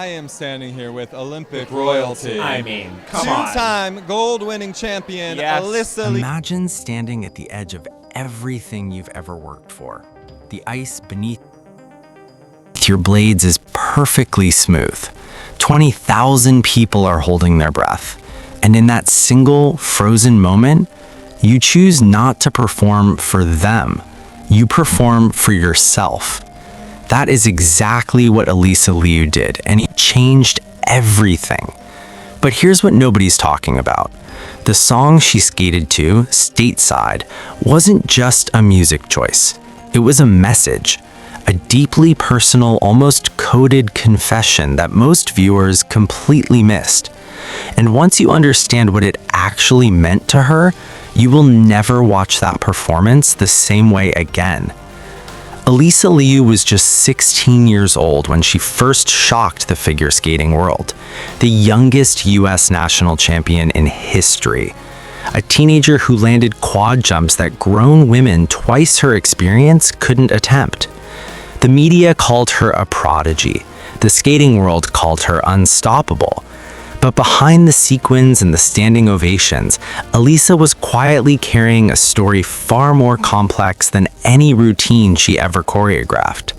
I am standing here with Olympic royalty. I mean, come on. Two-time gold-winning champion, Yes. Alysa Liu. Imagine standing at the edge of everything you've ever worked for. The ice beneath your blades is perfectly smooth. 20,000 people are holding their breath. And in that single frozen moment, you choose not to perform for them. You perform for yourself. That is exactly what Alysa Liu did, and it changed everything. But here's what nobody's talking about. The song she skated to, Stateside, wasn't just a music choice. It was a message, a deeply personal, almost coded confession that most viewers completely missed. And once you understand what it actually meant to her, you will never watch that performance the same way again. Alysa Liu was just 16 years old when she first shocked the figure skating world, the youngest US national champion in history. A teenager who landed quad jumps that grown women twice her experience couldn't attempt. The media called her a prodigy. The skating world called her unstoppable. But behind the sequins and the standing ovations, Alysa was quietly carrying a story far more complex than any routine she ever choreographed.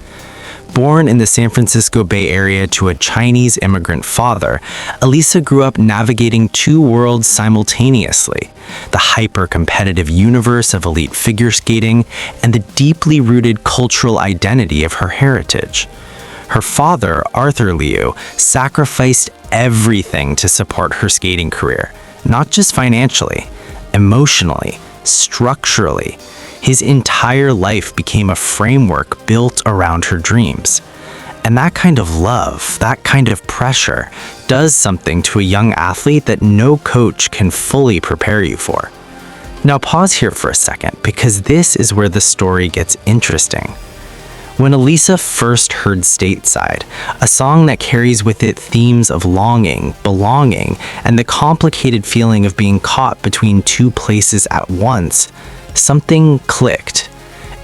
Born in the San Francisco Bay Area to a Chinese immigrant father, Alysa grew up navigating two worlds simultaneously: the hyper-competitive universe of elite figure skating and the deeply rooted cultural identity of her heritage. Her father, Arthur Liu, sacrificed everything to support her skating career, not just financially, emotionally, structurally. His entire life became a framework built around her dreams. And that kind of love, that kind of pressure, does something to a young athlete that no coach can fully prepare you for. Now pause here for a second, because this is where the story gets interesting. When Alysa first heard Stateside, a song that carries with it themes of longing, belonging, and the complicated feeling of being caught between two places at once, something clicked.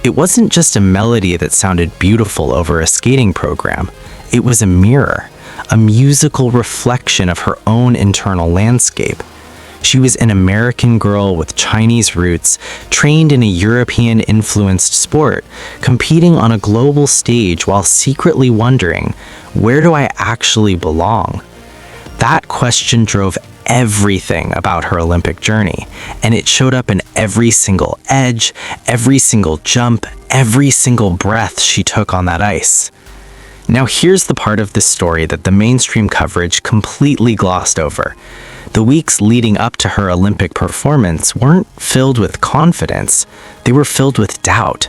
It wasn't just a melody that sounded beautiful over a skating program. It was a mirror, a musical reflection of her own internal landscape. She was an American girl with Chinese roots, trained in a European-influenced sport, competing on a global stage while secretly wondering, where do I actually belong? That question drove everything about her Olympic journey, and it showed up in every single edge, every single jump, every single breath she took on that ice. Now here's the part of this story that the mainstream coverage completely glossed over. The weeks leading up to her Olympic performance weren't filled with confidence. They were filled with doubt.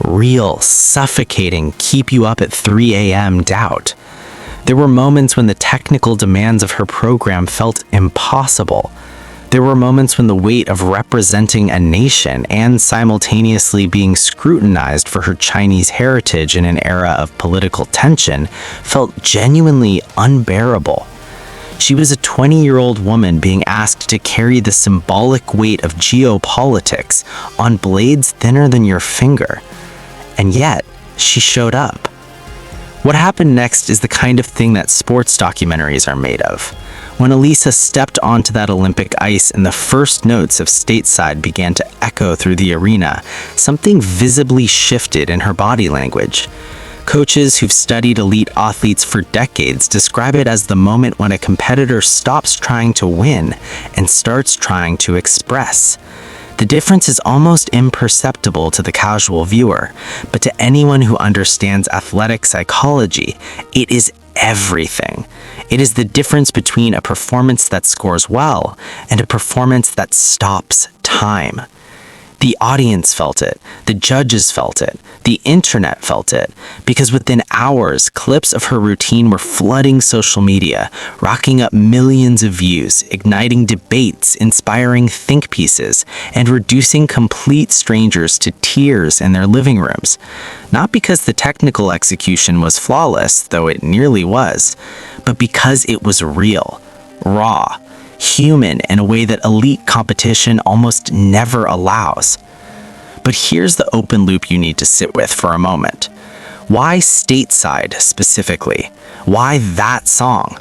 Real, suffocating, keep you up at 3 a.m. doubt. There were moments when the technical demands of her program felt impossible. There were moments when the weight of representing a nation and simultaneously being scrutinized for her Chinese heritage in an era of political tension felt genuinely unbearable. She was a 20-year-old woman being asked to carry the symbolic weight of geopolitics on blades thinner than your finger. And yet, she showed up. What happened next is the kind of thing that sports documentaries are made of. When Alysa stepped onto that Olympic ice and the first notes of Stateside began to echo through the arena, something visibly shifted in her body language. Coaches who've studied elite athletes for decades describe it as the moment when a competitor stops trying to win and starts trying to express. The difference is almost imperceptible to the casual viewer, but to anyone who understands athletic psychology, it is everything. It is the difference between a performance that scores well and a performance that stops time. The audience felt it, the judges felt it, the internet felt it, because within hours, clips of her routine were flooding social media, racking up millions of views, igniting debates, inspiring think pieces, and reducing complete strangers to tears in their living rooms. Not because the technical execution was flawless, though it nearly was, but because it was real, raw, human in a way that elite competition almost never allows. But here's the open loop you need to sit with for a moment. Why Stateside specifically? Why that song?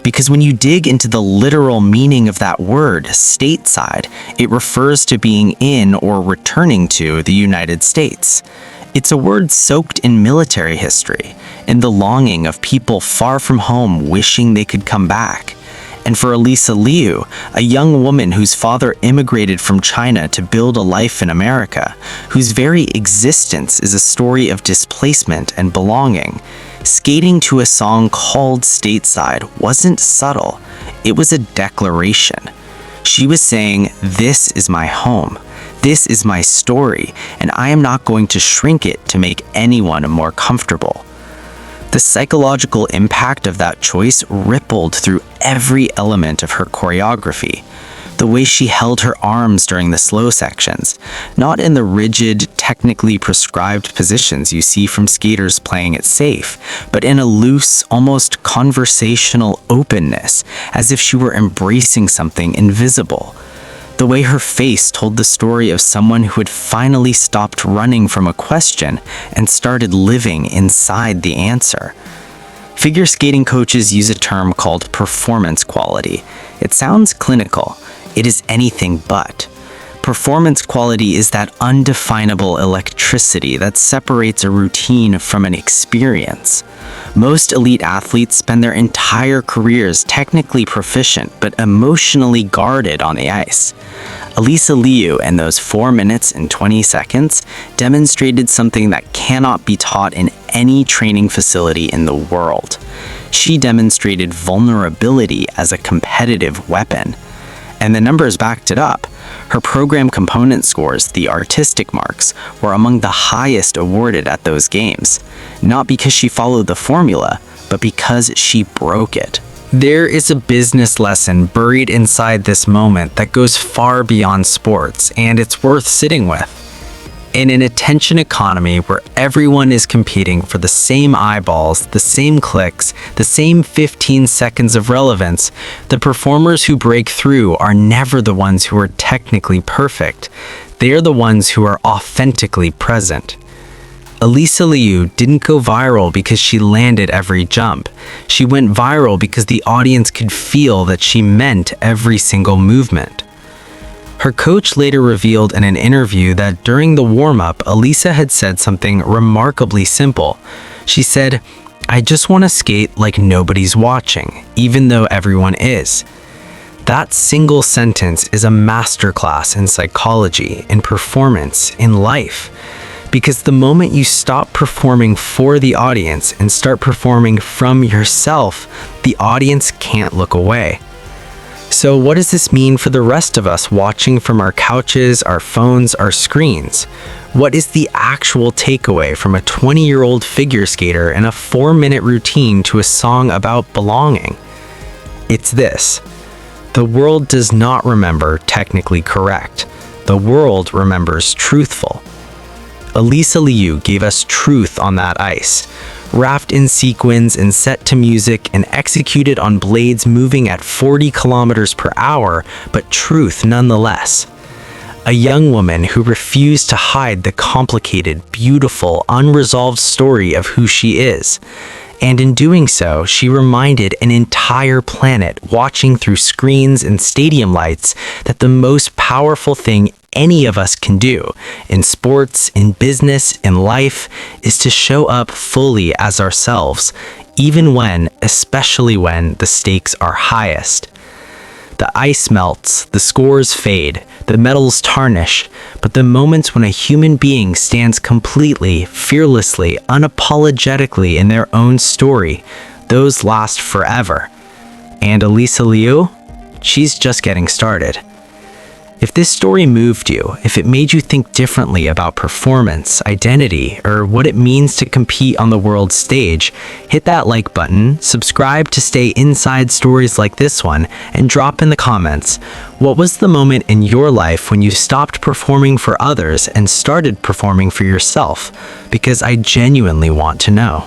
Because when you dig into the literal meaning of that word, stateside, it refers to being in or returning to the United States. It's a word soaked in military history, in the longing of people far from home wishing they could come back. And for Alysa Liu, a young woman whose father immigrated from China to build a life in America, whose very existence is a story of displacement and belonging, skating to a song called Stateside wasn't subtle, it was a declaration. She was saying, "This is my home. This is my story, and I am not going to shrink it to make anyone more comfortable." The psychological impact of that choice rippled through every element of her choreography. The way she held her arms during the slow sections, not in the rigid, technically prescribed positions you see from skaters playing it safe, but in a loose, almost conversational openness, as if she were embracing something invisible. The way her face told the story of someone who had finally stopped running from a question and started living inside the answer. Figure skating coaches use a term called performance quality. It sounds clinical. It is anything but. Performance quality is that undefinable electricity that separates a routine from an experience. Most elite athletes spend their entire careers technically proficient but emotionally guarded on the ice. Alysa Liu, in those 4 minutes and 20 seconds, demonstrated something that cannot be taught in any training facility in the world. She demonstrated vulnerability as a competitive weapon. And the numbers backed it up. Her program component scores, the artistic marks, were among the highest awarded at those games. Not because she followed the formula, but because she broke it. There is a business lesson buried inside this moment that goes far beyond sports, and it's worth sitting with. In an attention economy where everyone is competing for the same eyeballs, the same clicks, the same 15 seconds of relevance, the performers who break through are never the ones who are technically perfect. They are the ones who are authentically present. Alysa Liu didn't go viral because she landed every jump. She went viral because the audience could feel that she meant every single movement. Her coach later revealed in an interview that during the warm-up, Alysa had said something remarkably simple. She said, "I just want to skate like nobody's watching, even though everyone is." That single sentence is a masterclass in psychology, in performance, in life. Because the moment you stop performing for the audience and start performing from yourself, the audience can't look away. So what does this mean for the rest of us watching from our couches, our phones, our screens? What is the actual takeaway from a 20-year-old figure skater in a 4-minute routine to a song about belonging? It's this. The world does not remember technically correct. The world remembers truthful. Alysa Liu gave us truth on that ice, wrapped in sequins and set to music and executed on blades moving at 40 kilometers per hour, but truth nonetheless. A young woman who refused to hide the complicated, beautiful, unresolved story of who she is. And in doing so, she reminded an entire planet watching through screens and stadium lights that the most powerful thing any of us can do, in sports, in business, in life, is to show up fully as ourselves, even when, especially when, the stakes are highest. The ice melts, the scores fade, the medals tarnish, but the moments when a human being stands completely, fearlessly, unapologetically in their own story, those last forever. And Alysa Liu? She's just getting started. If this story moved you, if it made you think differently about performance, identity, or what it means to compete on the world stage, hit that like button, subscribe to stay inside stories like this one, and drop in the comments, what was the moment in your life when you stopped performing for others and started performing for yourself? Because I genuinely want to know.